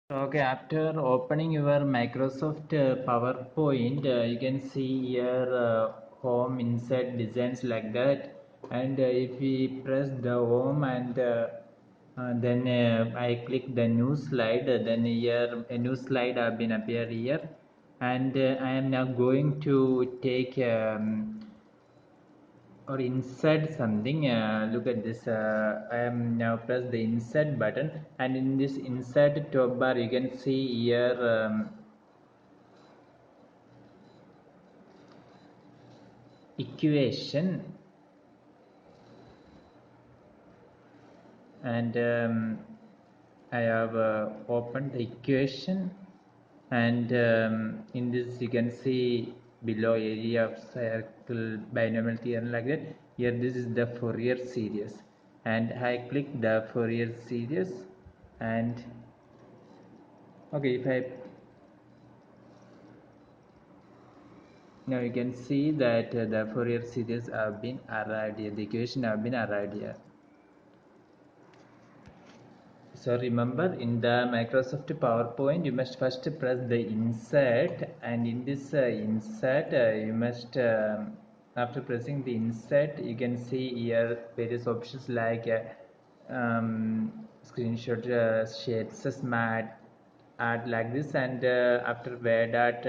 Okay, after opening your Microsoft PowerPoint, you can see here home insert designs like that. And if we press the home and then I click the new slide, then here a new slide have been appear here. And I am now going to take or insert something. Look at this. I am now press the insert button, and in this insert top bar you can see here equation, and I have opened the equation, and in this you can see below area of circle binomial theorem like that. Here this is the Fourier series, and I click the Fourier series, and okay, if I now you can see that the Fourier series have been arrived here, the equation have been arrived here. So remember, in the Microsoft PowerPoint you must first press the insert, and in this insert you must after pressing the insert you can see here various options like screenshot, shades, smart, art like this, and after where that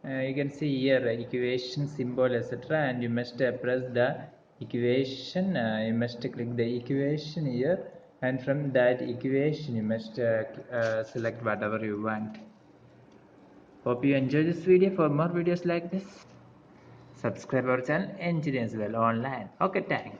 you can see here equation symbol etc, and you must press the equation, you must click the equation here, and from that equation you must select whatever you want. Hope you enjoy this video. For more videos like this, subscribe our channel Engineers Well Online. Okay, thank you.